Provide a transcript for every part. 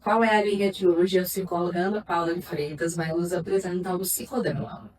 Qual é a linha de hoje? A psicóloga Ana Paula de Freitas vai nos apresentar o psicodrama.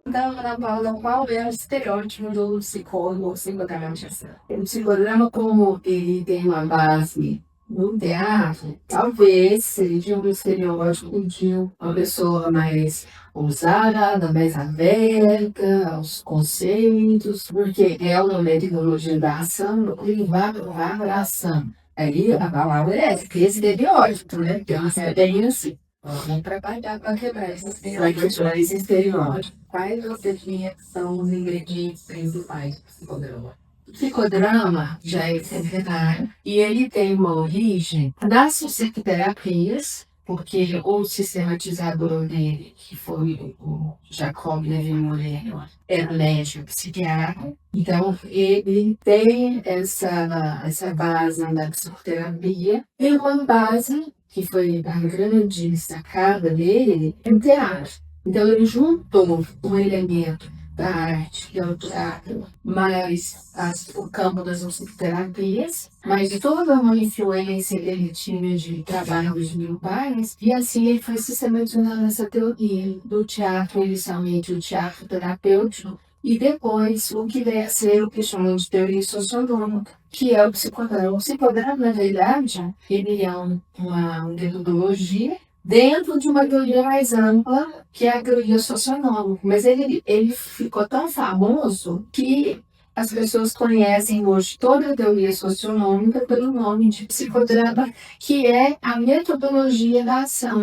Então, Ana Paula, qual é o estereótipo do psicólogo ou psicodramatista? O psicodrama, como ele tem uma base no teatro, talvez seja um estereótipo de uma pessoa mais ousada, mais aberta aos conceitos, porque é uma metodologia da ação e vai para a ação. Aí a palavra é essa, estereótipo, né? Porque é bem assim. Vamos trabalhar para quebrar esse Vai estereótipo. quebrar esse estereótipo. Quais você diria que são os ingredientes principais do psicodrama? O psicodrama já é centenário e ele tem uma origem das psicoterapias, porque o sistematizador dele, que foi o Jacob Lévy-Moreno, era médico psiquiatra. Então, ele tem essa base da psicoterapia e uma base que foi a grande sacada dele, é o teatro. Então, ele juntou um elemento da arte, que é o teatro, mas o campo das psicoterapias, mas toda uma influência que ele tinha de trabalhos militares, e assim ele foi sistematizando essa teoria do teatro, inicialmente o teatro terapêutico, e depois o que veio a ser o que chamamos de teoria sociológica, que é o psicodrama. O psicodrama, na verdade, ele é uma metodologia dentro de uma teoria mais ampla, que é a teoria socionômica. Mas ele ficou tão famoso que as pessoas conhecem hoje toda a teoria socionômica pelo nome de psicodrama, que é a metodologia da ação.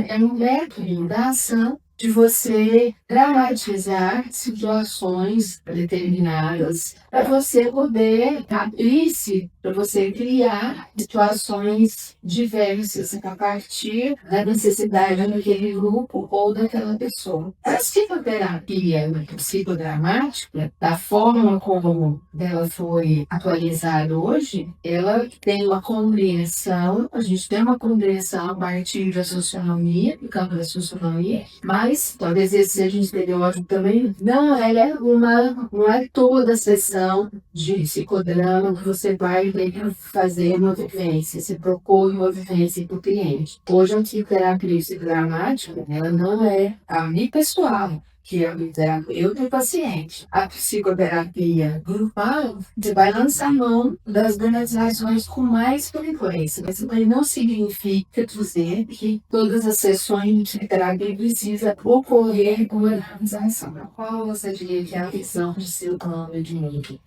É um método da ação de você dramatizar situações determinadas para você poder abrir-se, para você criar situações diversas a partir da necessidade daquele grupo ou daquela pessoa. A psicoterapia psicodramática, da forma como ela foi atualizada hoje, ela tem uma compreensão, a gente tem uma compreensão a partir da socionomia, do campo da socionomia, mas talvez esse seja um estereótipo também. Não, ela é não é toda a sessão de psicodrama que você vai ter que fazer uma vivência, você propõe uma vivência para o cliente. Hoje a psicoterapia psicodramática, ela não é unipessoal, que é o terapeuta e o paciente. A psicoterapia grupal, você vai lançar mão das organizações com mais frequência, mas também não significa dizer que todas as sessões de psicoterapia precisam ocorrer com a organização. Qual você diria que é a visão de seu plano de mundo?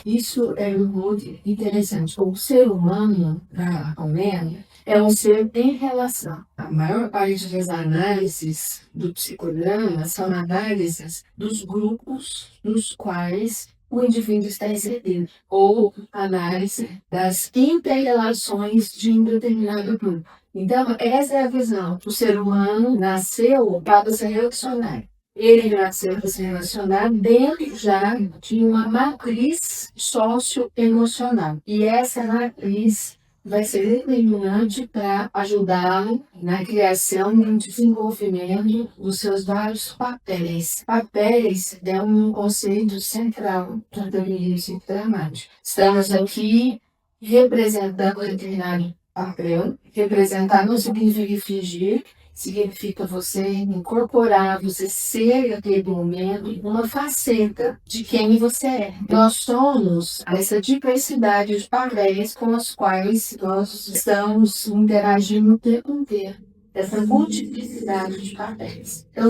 Isso é muito interessante. O ser humano, na Romênia, é um ser em relação. A maior parte das análises do psicodrama são análises dos grupos nos quais o indivíduo está inserido, ou análise das inter-relações de um determinado grupo. Então, essa é a visão. O ser humano nasceu para se relacionar. Ele nasceu para se relacionar dentro já de uma matriz socioemocional. E essa matriz vai ser determinante para ajudá-lo na criação e no desenvolvimento dos seus vários papéis. Papéis é um conceito central da teoria psicodramática. Estamos aqui representando um determinado papel. Representar não significa fingir, significa você incorporar, você ser naquele momento uma faceta de quem você é. Nós somos essa diversidade de papéis com os quais nós estamos interagindo o tempo inteiro. Essa multiplicidade de papéis. Então,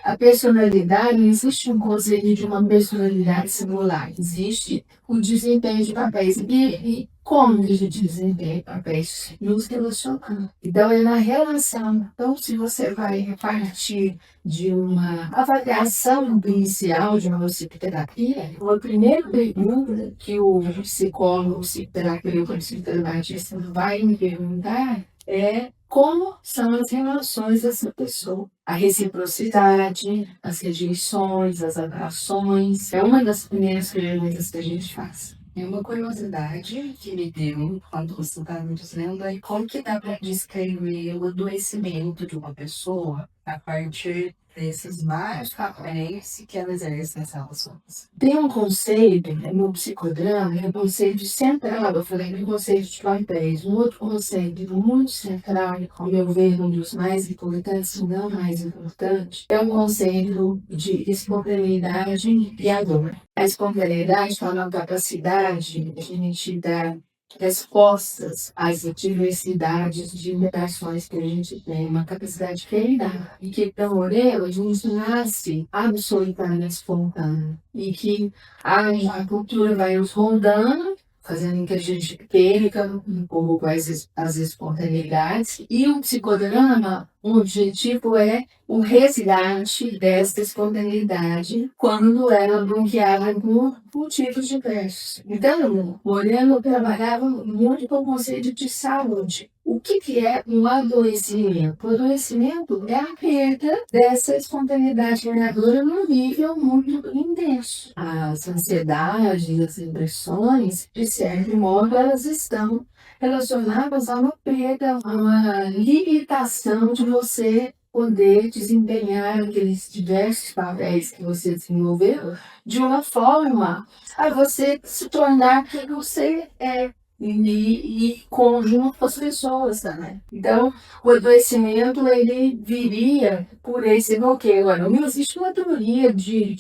a personalidade, não existe um conceito de uma personalidade singular. Existe o desempenho de papéis. E como que a gente desempenha papéis? Nos relacionando. Então, é na relação. Então, se você vai partir de uma avaliação inicial de uma psicoterapia, uma primeira pergunta que o psicólogo, o psicoterapeuta, o psicodramatista vai me perguntar é como são as relações dessa pessoa. A reciprocidade, as rejeições, as atrações. É uma das primeiras perguntas que a gente faz. É uma curiosidade que me deu quando você estava me dizendo aí como que dá para descrever o adoecimento de uma pessoa a partir desses vários papéis que ela exerce nessas relações. Tem um conceito no psicodrama, é o conceito central, eu falei do conceito de papéis. Um outro conceito muito central, ao meu ver, um dos mais importantes, se não mais importante, é o conceito de espontaneidade e a dor. A espontaneidade é uma capacidade de a gente dar respostas às diversidades de interações que a gente tem, uma capacidade que ele dá. E que, para Moreno, a gente nasce absolutamente espontâneo. E que a cultura vai nos rondando, fazendo com que a gente perca um pouco as espontaneidades. E o psicodrama, o objetivo é o resgate desta espontaneidade quando ela bloqueada por motivos diversos. Então, Moreno trabalhava muito com o conceito de saúde. O que é um adoecimento? O adoecimento é a perda dessa espontaneidade criadora num nível muito intenso. As ansiedades, as depressões, de certo modo, elas estão relacionadas a uma perda, a uma limitação de você poder desempenhar aqueles diversos papéis que você desenvolveu de uma forma a você se tornar quem você é. E conjunto com as pessoas também. Então, o adoecimento, ele viria por esse bloqueio. Agora, não existe uma teoria de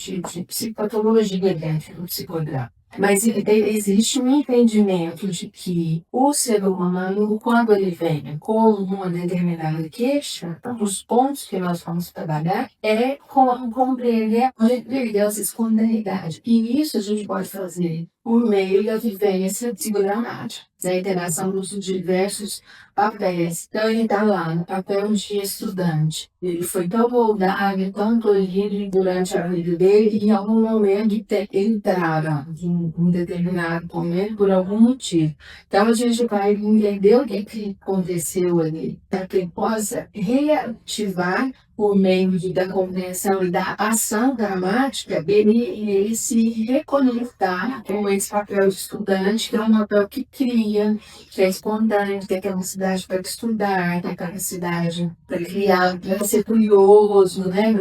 psicopatologia dentro do psicodrama. Mas existe um entendimento de que o ser humano, quando ele vem com uma determinada queixa, os pontos que nós vamos trabalhar é compreender onde perdeu essa espontaneidade. E isso a gente pode fazer por meio da vivência psicodramática, da interação dos diversos papéis. Então, ele está lá no papel de estudante. Ele foi tão moldado, tão tolhido durante a vida dele, e em algum momento entraram em um determinado momento por algum motivo. Então, a gente vai entender o que aconteceu ali, para que ele possa reativar por meio da compreensão e da ação dramática, ele se reconectar com esse papel de estudante, que é um papel que cria, que é espontâneo, que tem a capacidade para estudar, tem a capacidade para criar, para ser curioso, né,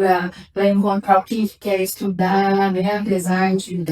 para encontrar o que quer estudar, né, apesar de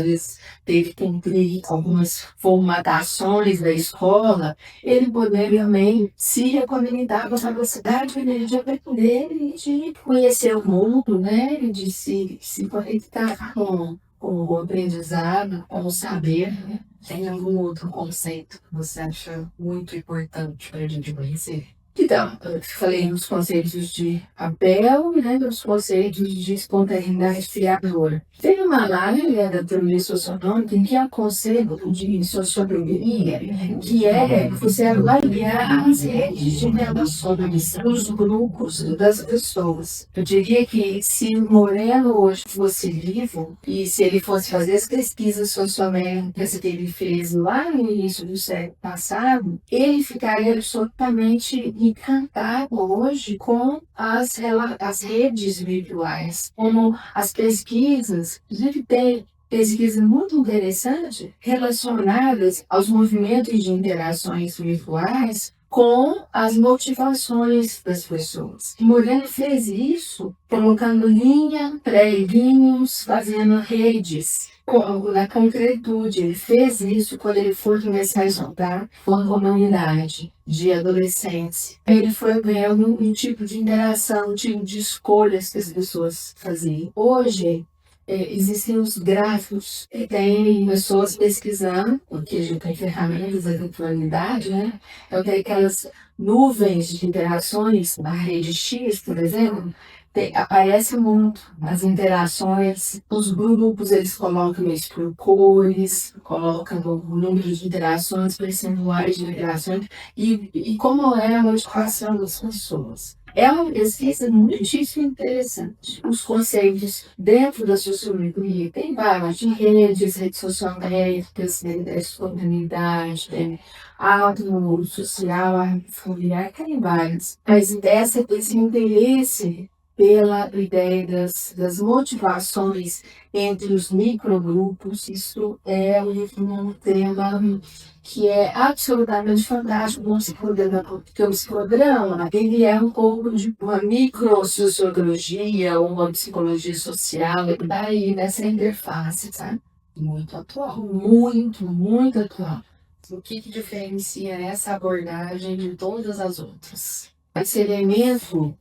ter que cumprir algumas formatações da escola, ele poder também se reconectar com a capacidade de aprender e de conhecer o mundo, né? De se conectar com o aprendizado, com o saber. Né? Tem algum outro conceito que você acha muito importante para a gente conhecer? Então, eu falei dos conceitos de papel, né, dos conceitos de espontaneidade criadora. Tem uma área da teoria sociológica que é o conceito de sociologia, que é você avaliar as redes de relações, os grupos das pessoas. Eu diria que se o Moreno hoje fosse vivo, e se ele fosse fazer as pesquisas sociométricas que ele fez lá no início do século passado, ele ficaria absolutamente encantado hoje com as redes virtuais, como as pesquisas. Inclusive tem pesquisas muito interessantes relacionadas aos movimentos de interações virtuais com as motivações das pessoas. Moreno fez isso colocando linha, pré-linhos, fazendo redes. Na concretude, ele fez isso quando ele foi começar a estudar com a comunidade de adolescentes. Ele foi vendo um tipo de interação, um tipo de escolhas que as pessoas faziam. Hoje, existem os gráficos, tem pessoas pesquisando, porque a gente tem ferramentas da virtualidade, né? Eu tenho aquelas nuvens de interações na rede X, por exemplo, aparece muito as interações, os grupos eles colocam isso por cores, colocam o número de interações, percentuais de interações e como é a motivação das pessoas. É uma pesquisa muitíssimo interessante. Os conceitos dentro da sociologia tem várias de redes sociométricas, da espontaneidade, auto social, familiar, tem várias. Mas esse interesse pela ideia das motivações entre os microgrupos. Isso é um tema que é absolutamente fantástico no psicodrama, porque o psicodrama ele é um pouco de uma microsociologia, uma psicologia social, e daí nessa interface, sabe? Muito atual, muito atual. O que diferencia essa abordagem de todas as outras? Esse elemento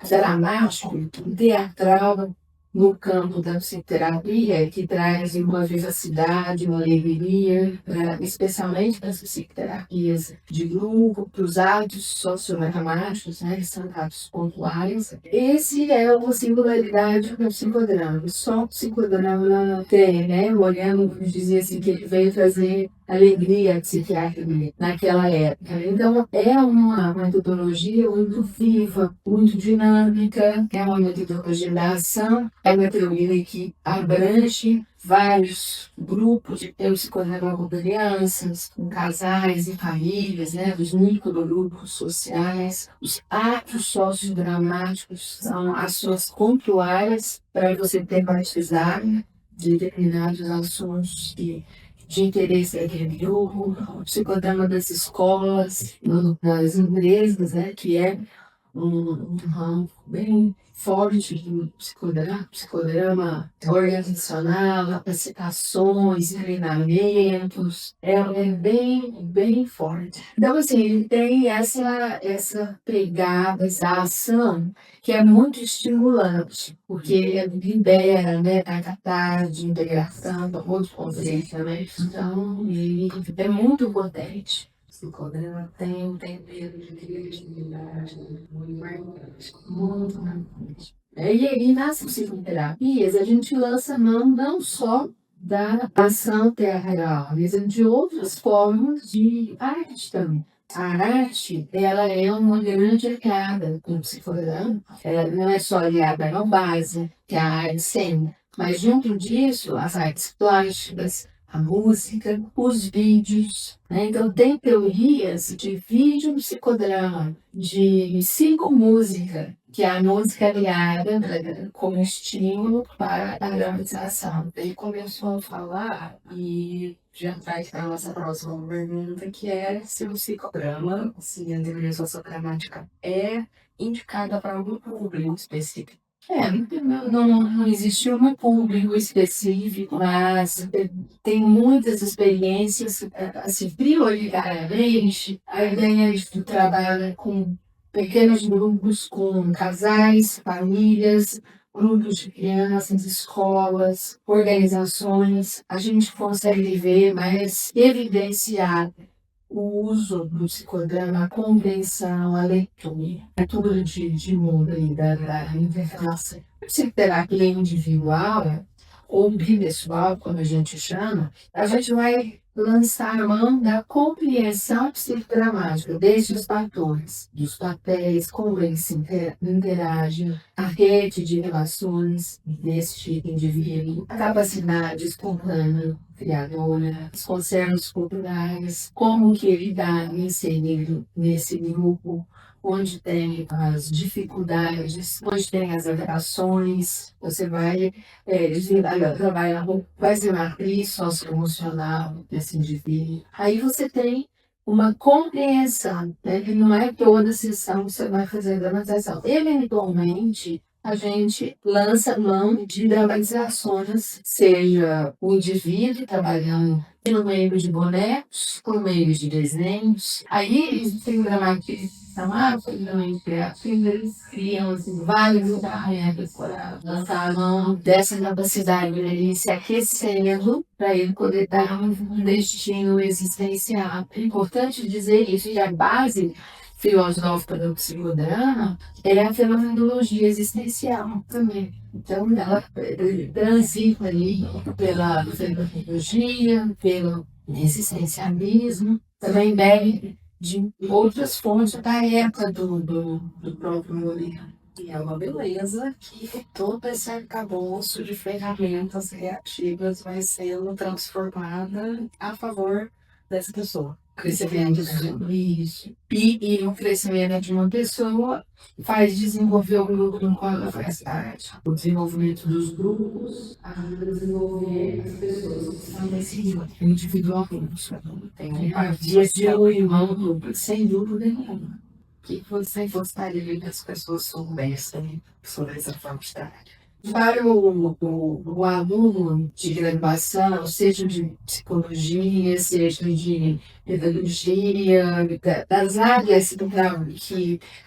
dramático, teatral, no campo da psicoterapia, que traz uma vivacidade, uma alegria, especialmente para as psicoterapias de grupo, para os atos sociodramáticos, né, que são atos pontuais. Esse é uma singularidade do psicodrama. Só o psicodrama tem, né? Olhando, dizia assim, que ele veio trazer alegria psiquiátrica naquela época. Então, é uma metodologia muito viva, muito dinâmica, é uma metodologia da ação, é uma teoria que abrange vários grupos de psicodrama com crianças, com casais e famílias, né, os microgrupos sociais. Os atos sociodramáticos são ações pontuais para você tematizar de determinados assuntos de interesse daquele grupo, o psicodrama das escolas, das empresas, né, que é um ramo bem forte do psicodrama organizacional, capacitações, treinamentos, é bem forte. Então, assim, ele tem essa pegada, essa ação que é muito estimulante, porque ele libera, né, a capacidade de integração, outros conceitos também. Então, ele é muito potente. O psicodrama tem um tempero de criatividade muito marcante, muito marcante. E aí, nas psicoterapias, a gente lança mão não só da ação teatral, mas de outras formas de arte também. A arte, ela é uma grande aliada com o psicodrama. Ela não é só aliada à base, que é a arte cênica, mas junto disso, as artes plásticas, a música, os vídeos, né? Então, tem teorias de vídeo psicodrama, de psicomúsica, que é a música aliada, né, como estímulo para a dramatização. Ele começou a falar e já traz para a nossa próxima pergunta, que é se o psicodrama, se a teoria sociodramática é indicada para algum público específico. Não existe um público específico, mas tem muitas experiências, assim, prioritariamente, a ideia de trabalhar com pequenos grupos, com casais, famílias, grupos de crianças, escolas, organizações. A gente consegue ver mais evidenciado o uso do psicodrama, a compreensão, a leitura, é tudo de mundo aí da interface. Psicoterapia individual, ou bipessoal, como a gente chama, a gente vai lançar mão da compreensão psicodramática, desde os fatores, dos papéis, como eles se interagem, a rede de relações deste indivíduo, a capacidade espontânea, criadora, os conceitos culturais, como que ele está inserido nesse grupo, onde tem as dificuldades, onde tem as alterações, você vai trabalhar, fazer uma matriz socioemocional desse indivíduo. Aí você tem uma compreensão, né? Que não é toda sessão que você vai fazer dramatização. Eventualmente, a gente lança mão de dramatizações, seja o indivíduo trabalhando no meio de bonecos, por meio de desenhos. Aí tem dramatização, eles criam assim, vários ferramentas para lançar a mão dessa capacidade de se aquecendo para ele poder dar um destino existencial. É importante dizer isso, e a base filosófica do psicodrama é a fenomenologia existencial também. Então, ela transita ali pela fenomenologia, pelo existencialismo, também bebe de outras fontes da época do próprio Molière. E é uma beleza que todo esse arcabouço de ferramentas criativas vai sendo transformada a favor dessa pessoa. crescimento isso. E o crescimento de uma pessoa faz desenvolver o grupo no qual ela faz parte. O desenvolvimento dos grupos ajuda a desenvolver as pessoas que estão nesse grupo individualmente. Tem empatia de um irmão, sem dúvida nenhuma. O que você gostaria que as pessoas soubessem sobre essa faculdade? Para o aluno de graduação, seja de psicologia, seja de pedagogia, das áreas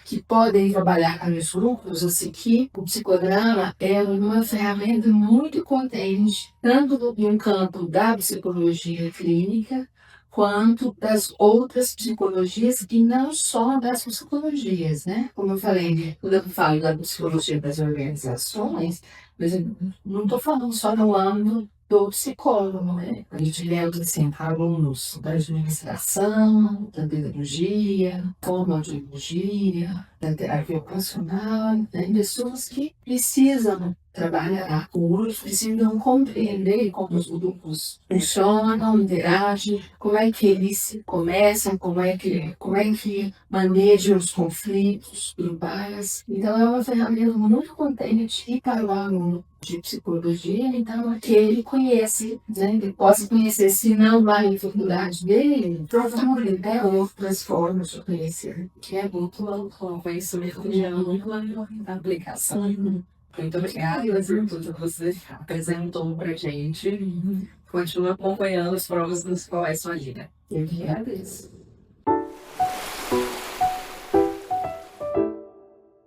que podem trabalhar com os grupos, assim, que o psicodrama é uma ferramenta muito potente, tanto no campo da psicologia clínica, quanto das outras psicologias e não só das psicologias, né? Como eu falei, quando eu falo da psicologia das organizações, mas eu não estou falando só no âmbito do psicólogo, né? A gente leva, assim, alunos da administração, da pedagogia, fonoaudiologia, da terapia ocupacional, né? Pessoas que precisam trabalhar com grupos, precisam compreender como os grupos funcionam, interagem, como é que eles começam, como é que manejam os conflitos grupais. Então, é uma ferramenta muito potente e para o aluno de psicologia, então, que ele conhece, né? Ele possa conhecer, se não vai em faculdade dele, provavelmente tem outras formas de conhecer, que é muito amplo, conhecimento de ampla aplicação. Muito obrigada por tudo que você apresentou pra gente. Continua acompanhando as provas nos quais sua liga. Eu que agradeço.